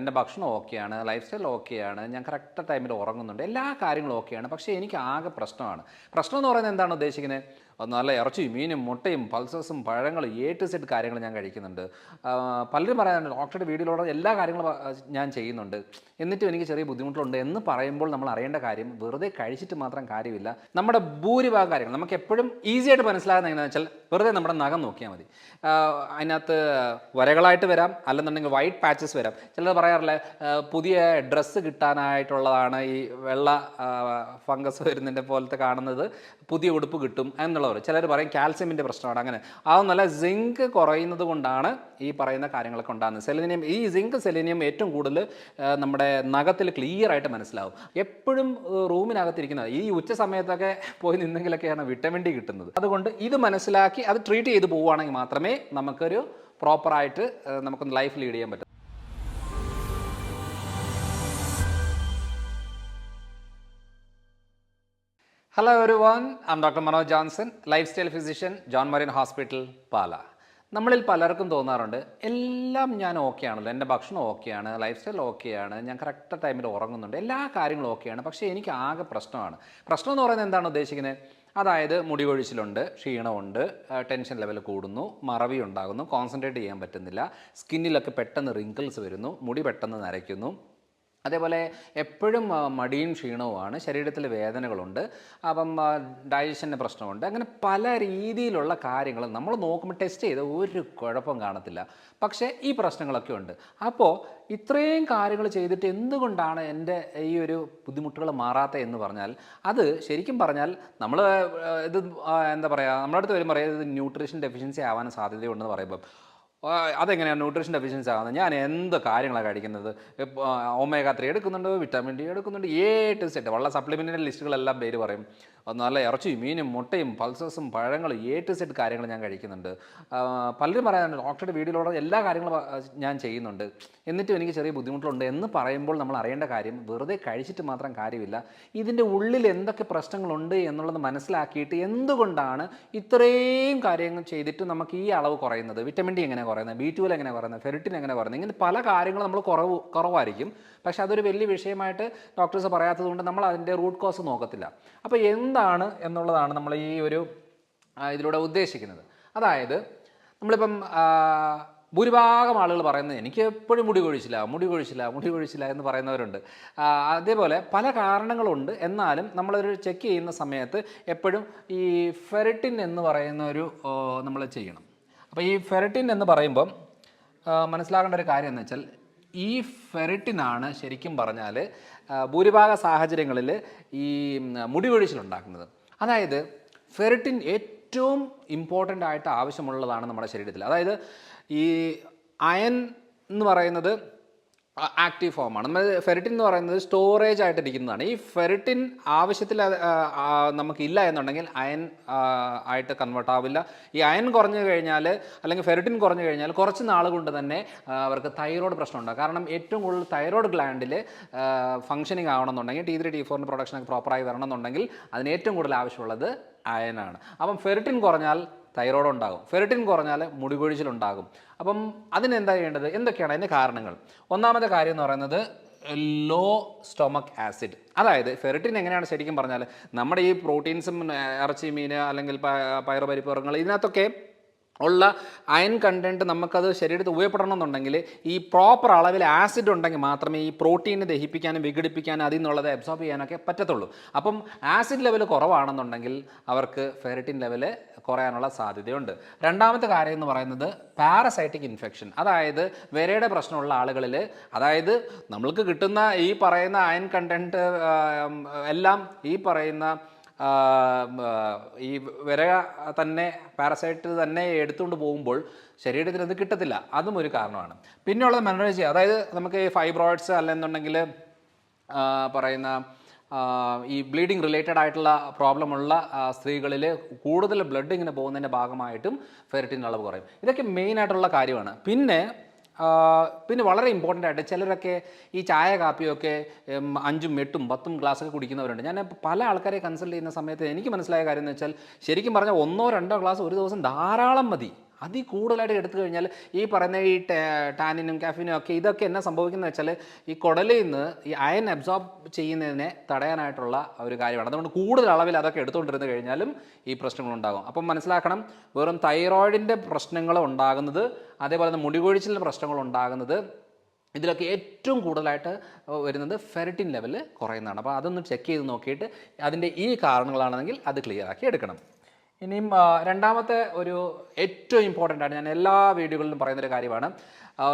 എൻ്റെ ഭക്ഷണം ഓക്കെയാണ്, ലൈഫ് സ്റ്റൈൽ ഓക്കെയാണ്, ഞാൻ കറക്റ്റ് ടൈമിൽ ഉറങ്ങുന്നുണ്ട്, എല്ലാ കാര്യങ്ങളും ഓക്കെയാണ്. പക്ഷേ എനിക്ക് ആകെ പ്രശ്നമാണ്. പ്രശ്നം എന്ന് പറയുന്നത് എന്താണ് ഉദ്ദേശിക്കുന്നത്? നല്ല ഇറച്ചിയും മീനും മുട്ടയും പൾസസും പഴങ്ങളും ടു സെഡ് കാര്യങ്ങൾ ഞാൻ കഴിക്കുന്നുണ്ട്. പലരും പറയാറുണ്ട് ഡോക്ടറുടെ വീഡിയോയിലൂടെ എല്ലാ കാര്യങ്ങളും ഞാൻ ചെയ്യുന്നുണ്ട്, എന്നിട്ടും എനിക്ക് ചെറിയ ബുദ്ധിമുട്ടുണ്ട് എന്ന് പറയുമ്പോൾ നമ്മൾ അറിയേണ്ട കാര്യം വെറുതെ കഴിച്ചിട്ട് മാത്രം കാര്യമില്ല. നമ്മുടെ ഭൂരിഭാഗം കാര്യങ്ങൾ നമുക്ക് എപ്പോഴും ഈസി ആയിട്ട് മനസ്സിലാകുന്ന എങ്ങനെയാണെന്ന് വെച്ചാൽ വെറുതെ നമ്മുടെ നഖം നോക്കിയാൽ മതി. അതിനകത്ത് വരകളായിട്ട് വരാം, അല്ലെന്നുണ്ടെങ്കിൽ വൈറ്റ് പാച്ചസ് വരാം. ചിലർ പറയാറില്ല പുതിയ ഡ്രസ്സ് കിട്ടാനായിട്ടുള്ളതാണ് ഈ വെള്ള ഫംഗസ് വരുന്നതിൻ്റെ പോലത്തെ കാണുന്നത്, പുതിയ ഉടുപ്പ് കിട്ടും എന്നുള്ളവർ. ചിലർ പറയും കാൽസ്യമിൻ്റെ പ്രശ്നമാണ്. അങ്ങനെ അതൊന്നല്ല, സിങ്ക് കുറയുന്നത് കൊണ്ടാണ് ഈ പറയുന്ന കാര്യങ്ങളൊക്കെ ഉണ്ടാകുന്നത്. സെലിനിയം, ഈ സിങ്ക് സെലിനിയം ഏറ്റവും കൂടുതൽ നമ്മുടെ നഖത്തിൽ ക്ലിയർ ആയിട്ട് മനസ്സിലാവും. എപ്പോഴും റൂമിനകത്തിരിക്കുന്നത് ഈ ഉച്ച സമയത്തൊക്കെ പോയി നിന്നെങ്കിലൊക്കെയാണ് വിറ്റമിൻ ഡി കിട്ടുന്നത്. അതുകൊണ്ട് ഇത് മനസ്സിലാക്കി അത് ട്രീറ്റ് ചെയ്ത് പോവുകയാണെങ്കിൽ മാത്രമേ നമുക്കൊരു പ്രോപ്പറായിട്ട് നമുക്കൊന്ന് ലൈഫ് ലീഡ് ചെയ്യാൻ പറ്റും. Hello everyone, I am doctor Manoj Johnson, lifestyle physician, John Marian hospital, Pala. നമ്മളിൽ പലർക്കും തോന്നാറുണ്ട് എല്ലാം ഞാൻ ഓക്കെയാണല്ലോ, എൻ്റെ ഭക്ഷണം ഓക്കെയാണ്, ലൈഫ് സ്റ്റൈൽ ഓക്കെയാണ്, ഞാൻ കറക്റ്റ് ടൈമിൽ ഉറങ്ങുന്നുണ്ട്, എല്ലാ കാര്യങ്ങളും ഓക്കെയാണ്, പക്ഷേ എനിക്ക് ആകെ പ്രശ്നമാണ്. പ്രശ്നം എന്ന് പറയുന്നത് എന്താണ് ഉദ്ദേശിക്കുന്നത്? അതായത് മുടി കൊഴിച്ചിലുണ്ട്, ക്ഷീണമുണ്ട്, ടെൻഷൻ ലെവൽ കൂടുന്നു, മറവി ഉണ്ടാകുന്നു, കോൺസെൻട്രേറ്റ് ചെയ്യാൻ പറ്റുന്നില്ല, സ്കിന്നിലൊക്കെ പെട്ടെന്ന് റിങ്കിൾസ് വരുന്നു, മുടി പെട്ടെന്ന് നരയ്ക്കുന്നു, അതേപോലെ എപ്പോഴും മടിയും ക്ഷീണവുമാണ്, ശരീരത്തിൽ വേദനകളുണ്ട്, അപ്പം ഡൈജഷൻ്റെ പ്രശ്നമുണ്ട്. അങ്ങനെ പല രീതിയിലുള്ള കാര്യങ്ങൾ നമ്മൾ നോക്കുമ്പോൾ ടെസ്റ്റ് ചെയ്ത് ഒരു കുഴപ്പം കാണത്തില്ല, പക്ഷേ ഈ പ്രശ്നങ്ങളൊക്കെ ഉണ്ട്. അപ്പോൾ ഇത്രയും കാര്യങ്ങൾ ചെയ്തിട്ട് എന്തുകൊണ്ടാണ് എൻ്റെ ഈ ഒരു ബുദ്ധിമുട്ടുകൾ മാറാത്തത് എന്ന് പറഞ്ഞാൽ, അത് ശരിക്കും പറഞ്ഞാൽ നമ്മൾ ഇത് എന്താ പറയുക, നമ്മുടെ അടുത്ത് വരും പറയുന്നത് ന്യൂട്രീഷൻ ഡെഫിഷ്യൻസി ആവാൻ സാധ്യതയുണ്ടെന്ന് പറയുമ്പോൾ അതെങ്ങനെയാണ് ന്യൂട്രീഷൻ ഡെഫിഷ്യൻസി ആകുന്നത്? ഞാൻ എന്ത് കാര്യങ്ങളാണ് കഴിക്കുന്നത്? ഒമേഗ 3 എടുക്കുന്നുണ്ട്, വിറ്റാമിൻ ഡി എടുക്കുന്നുണ്ട്, ടു സെറ്റ് ഉള്ള സപ്ലിമെൻറ്റിൻ്റെ ലിസ്റ്റുകളെല്ലാം പേര് പറയും. നല്ല ഇറച്ചിയും മീനും മുട്ടയും പൾസസും പഴങ്ങളും ടു സെറ്റ് കാര്യങ്ങൾ ഞാൻ കഴിക്കുന്നുണ്ട്. പലരും പറയാറുണ്ട് ഡോക്ടറുടെ വീഡിയോയിലൂടെ എല്ലാ കാര്യങ്ങളും ഞാൻ ചെയ്യുന്നുണ്ട്, എന്നിട്ടും എനിക്ക് ചെറിയ ബുദ്ധിമുട്ടുണ്ട് എന്ന് പറയുമ്പോൾ നമ്മൾ അറിയേണ്ട കാര്യം വെറുതെ കഴിച്ചിട്ട് മാത്രം കാര്യമില്ല. ഇതിൻ്റെ ഉള്ളിൽ എന്തൊക്കെ പ്രശ്നങ്ങളുണ്ട് എന്നുള്ളത് മനസ്സിലാക്കിയിട്ട് എന്തുകൊണ്ടാണ് ഇത്രയും കാര്യങ്ങൾ ചെയ്തിട്ട് നമുക്ക് ഈ അളവ് കുറയുന്നത്, വിറ്റമിൻ ഡി എങ്ങനെ കുറയുന്നത്, B12 എങ്ങനെ കുറയുന്നത്, ഫെറിറ്റിൻ എങ്ങനെ കുറയുന്നത്, ഇങ്ങനെ പല കാര്യങ്ങളും നമ്മൾ കുറവായിരിക്കും. പക്ഷെ അതൊരു വലിയ വിഷയമായിട്ട് ഡോക്ടേഴ്സ് പറയാത്തത് കൊണ്ട് നമ്മൾ അതിൻ്റെ റൂട്ട് കോസ് നോക്കത്തില്ല. അപ്പോൾ എന്താണ് എന്നുള്ളതാണ് നമ്മൾ ഈ ഒരു ഇതിലൂടെ ഉദ്ദേശിക്കുന്നത്. അതായത് നമ്മളിപ്പം ഭൂരിഭാഗം ആളുകൾ പറയുന്നത് എനിക്ക് എപ്പോഴും മുടി കൊഴിച്ചില്ല എന്ന് പറയുന്നവരുണ്ട്. അതേപോലെ പല കാരണങ്ങളുണ്ട്. എന്നാലും നമ്മളൊരു ചെക്ക് ചെയ്യുന്ന സമയത്ത് എപ്പോഴും ഈ ഫെറിറ്റിൻ എന്ന് പറയുന്ന ഒരു നമ്മൾ ചെയ്യണം. അപ്പോൾ ഈ ഫെറിറ്റിൻ എന്ന് പറയുമ്പം മനസ്സിലാക്കേണ്ട ഒരു കാര്യം എന്ന് വെച്ചാൽ, ഈ ഫെറിറ്റിനാണ് ശരിക്കും പറഞ്ഞാൽ ഭൂരിഭാഗ സാഹചര്യങ്ങളിൽ ഈ മുടി കൊഴിച്ചിലുണ്ടാക്കുന്നത്. അതായത് ഫെറിറ്റിൻ ഏറ്റവും ഇമ്പോർട്ടൻ്റ് ആയിട്ട് ആവശ്യമുള്ളതാണ് നമ്മുടെ ശരീരത്തിൽ. അതായത് ഈ അയൺ എന്ന് പറയുന്നത് ആക്റ്റീവ് ഫോമാണ്. നമ്മൾ ഫെറിറ്റിൻ എന്ന് പറയുന്നത് സ്റ്റോറേജ് ആയിട്ടിരിക്കുന്നതാണ്. ഈ ഫെറിറ്റിൻ ആവശ്യത്തിൽ നമുക്കില്ല എന്നുണ്ടെങ്കിൽ അയൺ ആയിട്ട് കൺവേർട്ട് ആവില്ല. ഈ അയൺ കുറഞ്ഞു കഴിഞ്ഞാൽ അല്ലെങ്കിൽ ഫെറിറ്റിൻ കുറഞ്ഞു കഴിഞ്ഞാൽ കുറച്ച് നാൾ കൊണ്ട് തന്നെ അവർക്ക് തൈറോയ്ഡ് പ്രശ്നമുണ്ടാകും. കാരണം ഏറ്റവും കൂടുതൽ തൈറോയ്ഡ് ഗ്ലാൻഡിൽ ഫംഗ്ഷനിങ് ആവണമെന്നുണ്ടെങ്കിൽ T3 T4 പ്രൊഡക്ഷനൊക്കെ പ്രോപ്പറായി വരണമെന്നുണ്ടെങ്കിൽ അതിന് ഏറ്റവും കൂടുതൽ ആവശ്യമുള്ളത് അയനാണ്. അപ്പം ഫെറിറ്റിൻ കുറഞ്ഞാൽ തൈറോയ്ഡ് ഉണ്ടാകും, ഫെറിറ്റിൻ കുറഞ്ഞാൽ മുടി കൊഴിച്ചിലുണ്ടാകും. അപ്പം അതിനെന്താ ചെയ്യേണ്ടത്? എന്തൊക്കെയാണ് അതിൻ്റെ കാരണങ്ങൾ? ഒന്നാമത്തെ കാര്യം എന്ന് പറയുന്നത് ലോ സ്റ്റൊമക്ക് ആസിഡ്. അതായത് ഫെറിറ്റിൻ എങ്ങനെയാണ് ശരിക്കും പറഞ്ഞാൽ നമ്മുടെ ഈ പ്രോട്ടീൻസും ഇറച്ചി മീൻ അല്ലെങ്കിൽ പയറുപരിപ്പ് വർഗ്ഗങ്ങൾ ഇതിനകത്തൊക്കെ ഉള്ള അയൺ കണ്ടൻറ്റ് നമുക്കത് ശരീരത്തിൽ ഉപയോഗപ്പെടണമെന്നുണ്ടെങ്കിൽ ഈ പ്രോപ്പർ അളവിൽ ആസിഡ് ഉണ്ടെങ്കിൽ മാത്രമേ ഈ പ്രോട്ടീനെ ദഹിപ്പിക്കാനും വിഘടിപ്പിക്കാനും അതിൽ നിന്നുള്ളത് അബ്സോർബ് ചെയ്യാനൊക്കെ പറ്റത്തുള്ളൂ. അപ്പം ആസിഡ് ലെവൽ കുറവാണെന്നുണ്ടെങ്കിൽ അവർക്ക് ഫെറിറ്റിൻ ലെവൽ കുറയാനുള്ള സാധ്യതയുണ്ട്. രണ്ടാമത്തെ കാര്യം എന്ന് പറയുന്നത് പാരസൈറ്റിക് ഇൻഫെക്ഷൻ. അതായത് വിരയുടെ പ്രശ്നമുള്ള ആളുകളിൽ, അതായത് നമ്മൾക്ക് കിട്ടുന്ന ഈ പറയുന്ന അയൺ കണ്ടൻറ്റ് എല്ലാം ഈ പറയുന്ന ഈ വിര തന്നെ പാരസൈറ്റ് തന്നെ എടുത്തുകൊണ്ട് പോകുമ്പോൾ ശരീരത്തിന് അത് കിട്ടത്തില്ല. അതും ഒരു കാരണമാണ്. പിന്നെയുള്ളത് മെനോറേജിയ. അതായത് നമുക്ക് ഈ ഫൈബ്രോയിഡ്സ് അല്ലെന്നുണ്ടെങ്കിൽ പറയുന്ന ഈ ബ്ലീഡിങ് റിലേറ്റഡ് ആയിട്ടുള്ള പ്രോബ്ലമുള്ള സ്ത്രീകളിൽ കൂടുതൽ ബ്ലഡ് ഇങ്ങനെ പോകുന്നതിൻ്റെ ഭാഗമായിട്ടും ഫെറിറ്റിൻ അളവ് കുറയും. ഇതൊക്കെ മെയിനായിട്ടുള്ള കാര്യമാണ്. പിന്നെ വളരെ ഇമ്പോർട്ടൻ്റ് ആയിട്ട് ചിലരൊക്കെ ഈ ചായ കാപ്പിയൊക്കെ 5ഉം 8ഉം 10ഉം ഗ്ലാസ്സൊക്കെ കുടിക്കുന്നവരുണ്ട്. ഞാൻ പല ആൾക്കാരെ കൺസൾട്ട് ചെയ്യുന്ന സമയത്ത് എനിക്ക് മനസ്സിലായ കാര്യം എന്ന് വെച്ചാൽ, ശരിക്കും പറഞ്ഞാൽ 1-2 ഗ്ലാസ് ഒരു ദിവസം ധാരാളം മതി. അതിൽ കൂടുതലായിട്ട് എടുത്തു കഴിഞ്ഞാൽ ഈ പറയുന്ന ഈ ടാനിനും കാഫിനും ഒക്കെ ഇതൊക്കെ എന്നാ സംഭവിക്കുന്നത് വെച്ചാൽ ഈ കുടലിൽ നിന്ന് ഈ അയൺ അബ്സോർബ് ചെയ്യുന്നതിനെ തടയാനായിട്ടുള്ള ഒരു കാര്യമാണ്. അതുകൊണ്ട് കൂടുതൽ അളവിൽ അതൊക്കെ എടുത്തുകൊണ്ടിരുന്ന് കഴിഞ്ഞാലും ഈ പ്രശ്നങ്ങളുണ്ടാകും. അപ്പം മനസ്സിലാക്കണം, വെറും തൈറോയിഡിൻ്റെ പ്രശ്നങ്ങൾ ഉണ്ടാകുന്നത്, അതേപോലെ തന്നെ മുടികൊഴിച്ചിലിൻ്റെ പ്രശ്നങ്ങൾ ഉണ്ടാകുന്നത്, ഇതിലൊക്കെ ഏറ്റവും കൂടുതലായിട്ട് വരുന്നത് ഫെറിറ്റിൻ ലെവൽ കുറയുന്നതാണ്. അപ്പോൾ അതൊന്ന് ചെക്ക് ചെയ്ത് നോക്കിയിട്ട് അതിൻ്റെ ഈ കാരണങ്ങളാണെങ്കിൽ അത് ക്ലിയർ ആക്കി എടുക്കണം. ഇനിയും രണ്ടാമത്തെ ഒരു ഏറ്റവും ഇമ്പോർട്ടൻ്റ് ആണ്, ഞാൻ എല്ലാ വീഡിയോകളിലും പറയുന്നൊരു കാര്യമാണ്,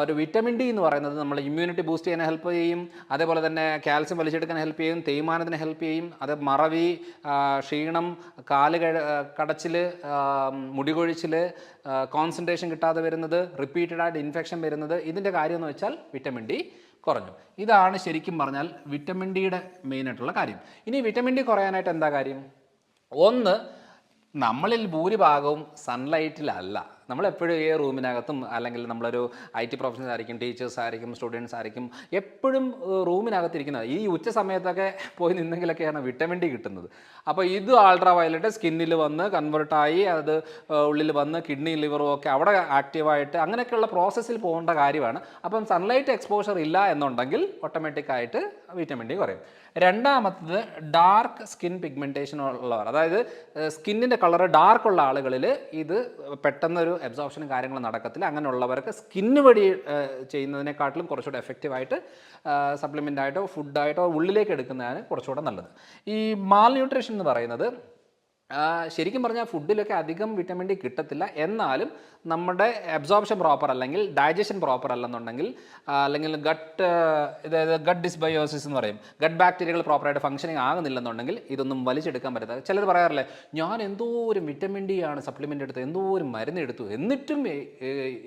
ഒരു വിറ്റമിൻ ഡി എന്ന് പറയുന്നത് നമ്മൾ ഇമ്മ്യൂണിറ്റി ബൂസ്റ്റ് ചെയ്യാൻ ഹെൽപ്പ് ചെയ്യും, അതേപോലെ തന്നെ കാൽസ്യം വലിച്ചെടുക്കാൻ ഹെൽപ്പ് ചെയ്യും, തേയ്മാനത്തിന് ഹെൽപ്പ് ചെയ്യും, അത് മറവി, ക്ഷീണം, കാല് കടച്ചിൽ, മുടികൊഴിച്ചിൽ, കോൺസെൻട്രേഷൻ കിട്ടാതെ വരുന്നത്, റിപ്പീറ്റഡായിട്ട് ഇൻഫെക്ഷൻ വരുന്നത്, ഇതിൻ്റെ കാര്യം എന്ന് വെച്ചാൽ വിറ്റമിൻ ഡി കുറഞ്ഞു. ഇതാണ് ശരിക്കും പറഞ്ഞാൽ വിറ്റമിൻ ഡിയുടെ മെയിനായിട്ടുള്ള കാര്യം. ഇനി വിറ്റമിൻ ഡി കുറയാനായിട്ട് എന്താ കാര്യം? ഒന്ന്, നമ്മളിൽ ഭൂരിഭാഗവും സൺലൈറ്റിലല്ല. നമ്മളെപ്പോഴും ഈ റൂമിനകത്തും, അല്ലെങ്കിൽ നമ്മളൊരു IT പ്രൊഫഷണൽസ് ആയിരിക്കും, ടീച്ചേഴ്സ് ആയിരിക്കും, സ്റ്റുഡൻസ് ആയിരിക്കും, എപ്പോഴും റൂമിനകത്തിരിക്കുന്നത്. ഈ ഉച്ച സമയത്തൊക്കെ പോയി നിന്നെങ്കിലൊക്കെയാണ് വിറ്റമിൻ ഡി കിട്ടുന്നത്. അപ്പോൾ ഇത് അൾട്രാ വയലറ്റ് സ്കിന്നിൽ വന്ന് കൺവേർട്ടായി അത് ഉള്ളിൽ വന്ന് കിഡ്നി ലിവറും ഒക്കെ അവിടെ ആക്റ്റീവായിട്ട് അങ്ങനെയൊക്കെയുള്ള പ്രോസസ്സിൽ പോകേണ്ട കാര്യമാണ്. അപ്പം സൺലൈറ്റ് എക്സ്പോഷർ ഇല്ല എന്നുണ്ടെങ്കിൽ ഓട്ടോമാറ്റിക്കായിട്ട് വിറ്റമിൻ ഡി കുറയും. രണ്ടാമത്തത്, ഡാർക്ക് സ്കിൻ പിഗ്മെൻറ്റേഷൻ ഉള്ളവർ, അതായത് സ്കിന്നിൻ്റെ കളറ് ഡാർക്കുള്ള ആളുകളിൽ ഇത് പെട്ടെന്നൊരു അബ്സോർപ്ഷനും കാര്യങ്ങളും നടക്കത്തില്ല. അങ്ങനെയുള്ളവർക്ക് സ്കിന്ന് വഴി ചെയ്യുന്നതിനെക്കാട്ടിലും കുറച്ചുകൂടെ എഫക്റ്റീവായിട്ട് സപ്ലിമെൻ്റ് ആയിട്ടോ ഫുഡായിട്ടോ ഉള്ളിലേക്ക് എടുക്കുന്നതാണ് കുറച്ചുകൂടെ നല്ലത്. ഈ മാൽ ന്യൂട്രീഷൻ എന്ന് പറയുന്നത് ശരിക്കും പറഞ്ഞാൽ ഫുഡിലൊക്കെ അധികം വിറ്റമിൻ ഡി കിട്ടത്തില്ല, എന്നാലും നമ്മുടെ അബ്സോർപ്ഷൻ പ്രോപ്പർ അല്ലെങ്കിൽ ഡൈജഷൻ പ്രോപ്പർ അല്ലെന്നുണ്ടെങ്കിൽ, അല്ലെങ്കിൽ ഗട്ട് ഡിസ്ബയോസിസ് എന്ന് പറയും, ഗട്ട് ബാക്ടീരിയകൾ പ്രോപ്പറായിട്ട് ഫംഗ്ഷനിങ് ആകുന്നില്ലെന്നുണ്ടെങ്കിൽ ഇതൊന്നും വലിച്ചെടുക്കാൻ പറ്റത്തില്ല. ചിലർ പറയാറില്ലേ, ഞാൻ എന്തോരം വിറ്റമിൻ ഡി ആണ് സപ്ലിമെൻ്റ് എടുത്തു, എന്തോരം മരുന്ന് എടുത്തു, എന്നിട്ടും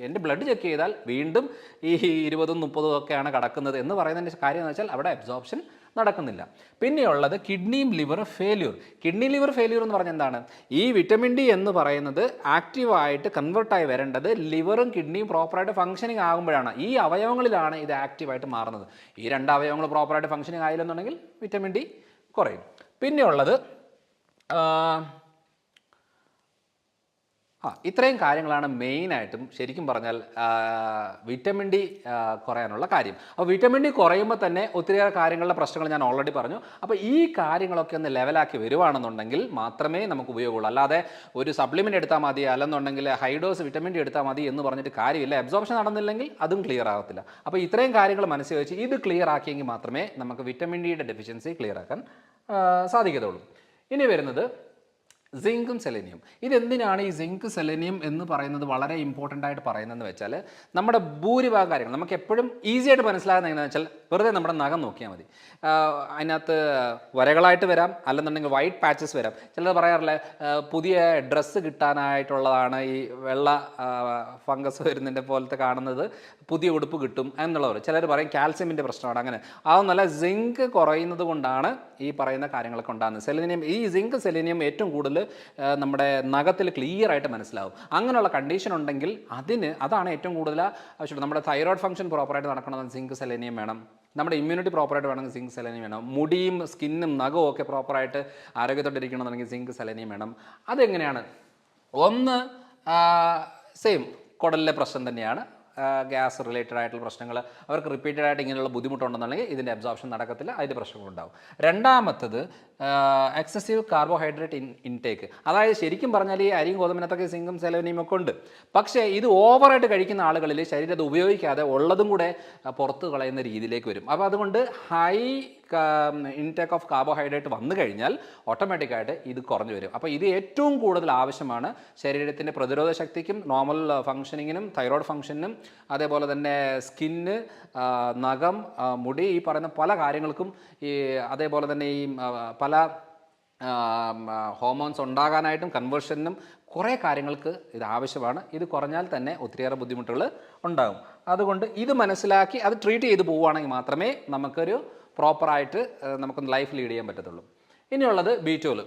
എൻ്റെ ബ്ലഡ് ചെക്ക് ചെയ്താൽ വീണ്ടും ഈ 20-ഉം 30-ഉം ഒക്കെയാണ് കിടക്കുന്നത് എന്ന് പറയുന്നതിൻ്റെ കാര്യം എന്ന് വെച്ചാൽ അവിടെ അബ്സോർപ്ഷൻ നടക്കുന്നില്ല. പിന്നെയുള്ളത് കിഡ്നിയും liver failure. Kidney liver failure എന്ന് പറഞ്ഞാൽ എന്താണ്? ഈ വിറ്റമിൻ ഡി എന്ന് പറയുന്നത് ആക്റ്റീവായിട്ട് കൺവേർട്ടായി വരേണ്ടത് ലിവറും കിഡ്നിയും പ്രോപ്പറായിട്ട് ഫംഗ്ഷനിങ് ആകുമ്പോഴാണ്. ഈ അവയവങ്ങളിലാണ് ഇത് ആക്റ്റീവായിട്ട് മാറുന്നത്. ഈ രണ്ട് അവയവങ്ങൾ പ്രോപ്പറായിട്ട് ഫംഗ്ഷനിങ് ആയില്ലെന്നുണ്ടെങ്കിൽ വിറ്റമിൻ ഡി കുറയും. പിന്നെയുള്ളത് ഇത്രയും കാര്യങ്ങളാണ് മെയിനായിട്ടും ശരിക്കും പറഞ്ഞാൽ വിറ്റമിൻ ഡി കുറയാനുള്ള കാര്യം. അപ്പോൾ വിറ്റമിൻ ഡി കുറയുമ്പോൾ തന്നെ ഒത്തിരിയേറെ കാര്യങ്ങളുടെ പ്രശ്നങ്ങൾ ഞാൻ ഓൾറെഡി പറഞ്ഞു. അപ്പോൾ ഈ കാര്യങ്ങളൊക്കെ ഒന്ന് ലെവലാക്കി വരുവാണെന്നുണ്ടെങ്കിൽ മാത്രമേ നമുക്ക് ഉപയോഗമുള്ളൂ. അല്ലാതെ ഒരു സപ്ലിമെൻ്റ് എടുത്താൽ മതി, അല്ലെന്നുണ്ടെങ്കിൽ ഹൈഡോസ് വിറ്റമിൻ ഡി എടുത്താൽ മതി എന്ന് പറഞ്ഞിട്ട് കാര്യമില്ല. അബ്സോർപ്ഷൻ നടന്നില്ലെങ്കിൽ അതും ക്ലിയർ ആകത്തില്ല. അപ്പോൾ ഇത്രയും കാര്യങ്ങൾ മനസ്സിൽ വെച്ച് ഇത് ക്ലിയർ ആക്കിയെങ്കിൽ മാത്രമേ നമുക്ക് വിറ്റമിൻ ഡിയുടെ ഡെഫിഷ്യൻസി ക്ലിയർ ആക്കാൻ സാധിക്കത്തുള്ളൂ. ഇനി വരുന്നത് സിങ്കും സെലനിയം. ഇതെന്തിനാണ് ഈ സിങ്ക് സെലനിയം എന്ന് പറയുന്നത് വളരെ ഇമ്പോർട്ടൻ്റ് ആയിട്ട് പറയുന്നതെന്ന് വെച്ചാൽ, നമ്മുടെ ഭൂരിഭാഗം കാര്യങ്ങൾ നമുക്ക് എപ്പോഴും ഈസി ആയിട്ട് മനസ്സിലാകുന്നത് എങ്ങനെയാണെന്ന് വെച്ചാൽ, വെറുതെ നമ്മുടെ നഖം നോക്കിയാൽ മതി. അതിനകത്ത് വരകളായിട്ട് വരാം, അല്ലെന്നുണ്ടെങ്കിൽ വൈറ്റ് പാച്ചസ് വരാം. ചിലർ പറയാറില്ല, പുതിയ ഡ്രസ്സ് കിട്ടാനായിട്ടുള്ളതാണ് ഈ വെള്ള ഫംഗസ് വരുന്നതിൻ്റെ പോലത്തെ കാണുന്നത്, പുതിയ ഉടുപ്പ് കിട്ടും എന്നുള്ളവർ. ചിലർ പറയും കാൽസ്യമിൻ്റെ പ്രശ്നമാണ്. അങ്ങനെ അതൊന്നല്ല, സിങ്ക് കുറയുന്നത് കൊണ്ടാണ് ഈ പറയുന്ന കാര്യങ്ങളൊക്കെ ഉണ്ടാകുന്നത്. സെലനിയം, ഈ സിങ്ക് സെലനിയം ഏറ്റവും കൂടുതൽ നമ്മുടെ നഖത്തിൽ ക്ലിയർ ആയിട്ട് മനസ്സിലാവും. അങ്ങനെയുള്ള കണ്ടീഷൻ ഉണ്ടെങ്കിൽ അതാണ് ഏറ്റവും കൂടുതൽ ആവശ്യമുള്ളത്. നമ്മുടെ തൈറോയ്ഡ് ഫംഗ്ഷൻ പ്രോപ്പറായിട്ട് നടക്കണമെന്ന് സിങ്ക് സെലനിയം വേണം. നമ്മുടെ ഇമ്മ്യൂണിറ്റി പ്രോപ്പറായിട്ട് വേണമെങ്കിൽ സിങ്ക് സെലനിയം വേണം. മുടിയും സ്കിന്നും നഖവും ഒക്കെ പ്രോപ്പറായിട്ട് ആരോഗ്യത്തോട്ടിരിക്കണമെന്നുണ്ടെങ്കിൽ സിങ്ക് സെലനിയം വേണം. അതെങ്ങനെയാണ്? ഒന്ന്, സെയിം കുടലിലെ പ്രശ്നം തന്നെയാണ്, ഗ്യാസ് റിലേറ്റഡ് ആയിട്ടുള്ള പ്രശ്നങ്ങൾ, അവർക്ക് റിപ്പീറ്റഡ് ആയിട്ട് ഇങ്ങനെയുള്ള ബുദ്ധിമുട്ടുണ്ടെന്നുണ്ടെങ്കിൽ ഇതിൻ്റെ അബ്സോർപ്ഷൻ നടക്കത്തില്ല, അതിൻ്റെ പ്രശ്നങ്ങളുണ്ടാവും. രണ്ടാമത്തത് എക്സസീവ് കാർബോഹൈഡ്രേറ്റ് ഇൻടേക്ക്. അതായത് ശരിക്കും പറഞ്ഞാൽ ഈ അരിയും ഗോതമ്പിനകത്തൊക്കെ സിങ്കും സെലനിയും ഒക്കെ ഉണ്ട്. പക്ഷേ ഇത് ഓവറായിട്ട് കഴിക്കുന്ന ആളുകളിൽ ശരീരം അത് ഉപയോഗിക്കാതെ ഉള്ളതും കൂടെ പുറത്ത് കളയുന്ന രീതിയിലേക്ക് വരും. അപ്പോൾ അതുകൊണ്ട് ഹൈ ഇൻടേക്ക് ഓഫ് കാർബോഹൈഡ്രേറ്റ് വന്നു കഴിഞ്ഞാൽ ഓട്ടോമാറ്റിക്കായിട്ട് ഇത് കുറഞ്ഞു വരും. അപ്പോൾ ഇത് ഏറ്റവും കൂടുതൽ ആവശ്യമാണ് ശരീരത്തിൻ്റെ പ്രതിരോധ ശക്തിക്കും നോർമൽ ഫങ്ഷനിങ്ങിനും തൈറോയ്ഡ് ഫങ്ഷനും അതേപോലെ തന്നെ സ്കിന്ന്, നഖം, മുടി, ഈ പറയുന്ന പല കാര്യങ്ങൾക്കും, ഈ അതേപോലെ തന്നെ ഈ പല ഹോർമോൺസ് ഉണ്ടാകാനായിട്ടും കൺവേർഷനും കുറേ കാര്യങ്ങൾക്ക് ഇത് ആവശ്യമാണ്. ഇത് കുറഞ്ഞാൽ തന്നെ ഒത്തിരിയേറെ ബുദ്ധിമുട്ടുകൾ ഉണ്ടാകും. അതുകൊണ്ട് ഇത് മനസ്സിലാക്കി അത് ട്രീറ്റ് ചെയ്ത് പോവുകയാണെങ്കിൽ മാത്രമേ നമുക്കൊരു പ്രോപ്പറായിട്ട് നമുക്കൊന്ന് ലൈഫ് ലീഡ് ചെയ്യാൻ പറ്റത്തുള്ളൂ. ഇനിയുള്ളത് B12.